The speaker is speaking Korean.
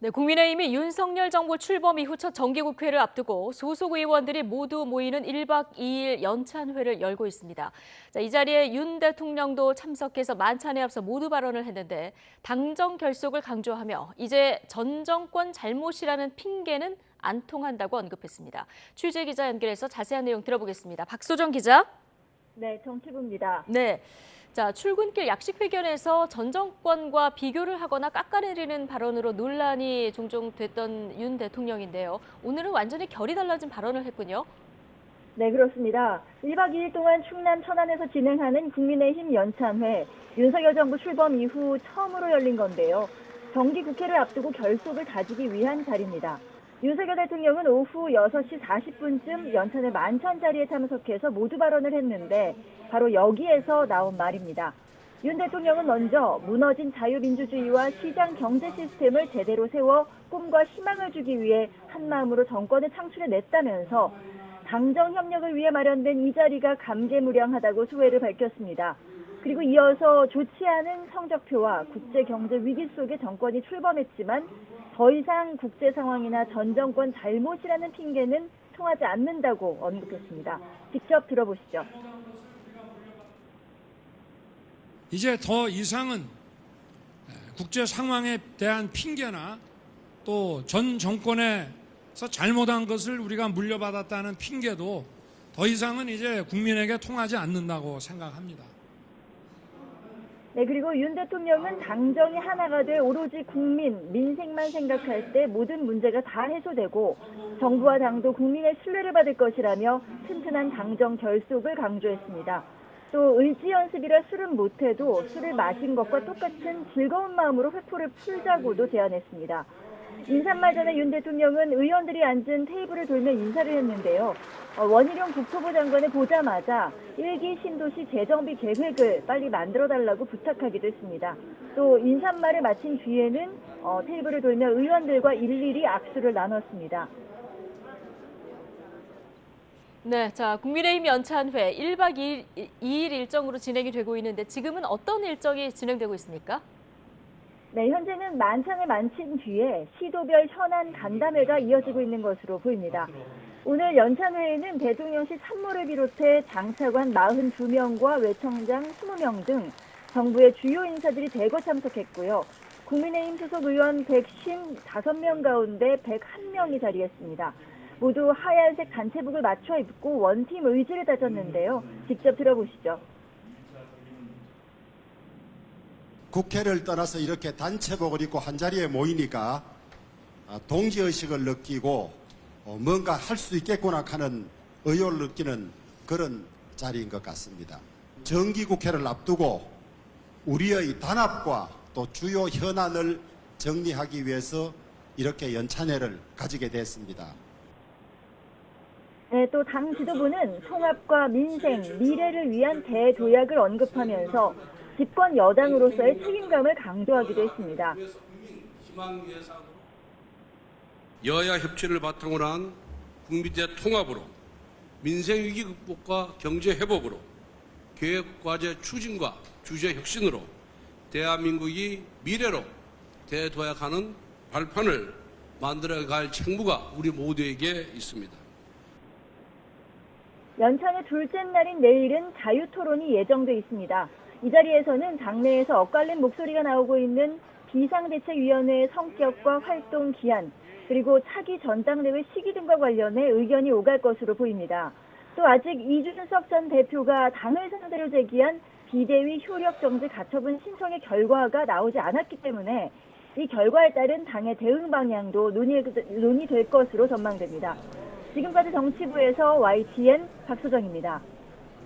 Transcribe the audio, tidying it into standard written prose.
네, 국민의힘이 윤석열 정부 출범 이후 첫 정기국회를 앞두고 소속 의원들이 모두 모이는 1박 2일 연찬회를 열고 있습니다. 자, 이 자리에 윤 대통령도 참석해서 만찬에 앞서 모두 발언을 했는데 당정 결속을 강조하며 이제 전 정권 잘못이라는 핑계는 안 통한다고 언급했습니다. 취재 기자 연결해서 자세한 내용 들어보겠습니다. 박소정 기자. 네, 정치부입니다. 네. 자, 출근길 약식회견에서 전 정권과 비교를 하거나 깎아내리는 발언으로 논란이 종종 됐던 윤 대통령인데요. 오늘은 완전히 결이 달라진 발언을 했군요. 네, 그렇습니다. 1박 2일 동안 충남 천안에서 진행하는 국민의힘 연찬회, 윤석열 정부 출범 이후 처음으로 열린 건데요. 정기국회를 앞두고 결속을 다지기 위한 자리입니다. 윤석열 대통령은 오후 6시 40분쯤 연찬회 만찬 자리에 참석해서 모두 발언을 했는데 바로 여기에서 나온 말입니다. 윤 대통령은 먼저 무너진 자유민주주의와 시장 경제 시스템을 제대로 세워 꿈과 희망을 주기 위해 한마음으로 정권을 창출해냈다면서 당정 협력을 위해 마련된 이 자리가 감개무량하다고 소회를 밝혔습니다. 그리고 이어서 좋지 않은 성적표와 국제 경제 위기 속에 정권이 출범했지만 더 이상 국제 상황이나 전 정권 잘못이라는 핑계는 통하지 않는다고 언급했습니다. 직접 들어보시죠. 이제 더 이상은 국제 상황에 대한 핑계나 또 전 정권에서 잘못한 것을 우리가 물려받았다는 핑계도 더 이상은 이제 국민에게 통하지 않는다고 생각합니다. 네, 그리고 윤 대통령은 당정이 하나가 돼 오로지 국민, 민생만 생각할 때 모든 문제가 다 해소되고 정부와 당도 국민의 신뢰를 받을 것이라며 튼튼한 당정 결속을 강조했습니다. 또 의지 연습이라 술은 못해도 술을 마신 것과 똑같은 즐거운 마음으로 회포를 풀자고도 제안했습니다. 인사말 전에 윤 대통령은 의원들이 앉은 테이블을 돌며 인사를 했는데요. 원희룡 국토부 장관을 보자마자 1기 신도시 재정비 계획을 빨리 만들어달라고 부탁하기도 했습니다. 또 인사말을 마친 뒤에는 테이블을 돌며 의원들과 일일이 악수를 나눴습니다. 네, 자, 국민의힘 연찬회 1박 2일 일정으로 진행이 되고 있는데 지금은 어떤 일정이 진행되고 있습니까? 네, 현재는 만찬을 마친 뒤에 시도별 현안 간담회가 이어지고 있는 것으로 보입니다. 오늘 연찬회에는 대통령실 참모를 비롯해 장차관 42명과 외청장 20명 등 정부의 주요 인사들이 대거 참석했고요. 국민의힘 소속 의원 155명 가운데 101명이 자리했습니다. 모두 하얀색 단체복을 맞춰 입고 원팀 의지를 다졌는데요. 직접 들어보시죠. 국회를 떠나서 이렇게 단체복을 입고 한자리에 모이니까 동지의식을 느끼고 뭔가 할 수 있겠구나 하는 의욕을 느끼는 그런 자리인 것 같습니다. 정기국회를 앞두고 우리의 단합과 또 주요 현안을 정리하기 위해서 이렇게 연찬회를 가지게 됐습니다. 네, 또 당 지도부는 통합과 민생, 미래를 위한 대도약을 언급하면서 집권 여당으로서의 책임감을 강조하기도 했습니다. 여야 협치를 바탕으로 한 국민대 통합으로 민생위기 극복과 경제 회복으로 계획과제 추진과 주제 혁신으로 대한민국이 미래로 대도약하는 발판을 만들어갈 책무가 우리 모두에게 있습니다. 연찬의 둘째 날인 내일은 자유토론이 예정돼 있습니다. 이 자리에서는 당내에서 엇갈린 목소리가 나오고 있는 비상대책위원회의 성격과 활동 기한, 그리고 차기 전당대회 시기 등과 관련해 의견이 오갈 것으로 보입니다. 또 아직 이준석 전 대표가 당을 상대로 제기한 비대위 효력 정지 가처분 신청의 결과가 나오지 않았기 때문에 이 결과에 따른 당의 대응 방향도 논의될 것으로 전망됩니다. 지금까지 정치부에서 YTN 박소정입니다.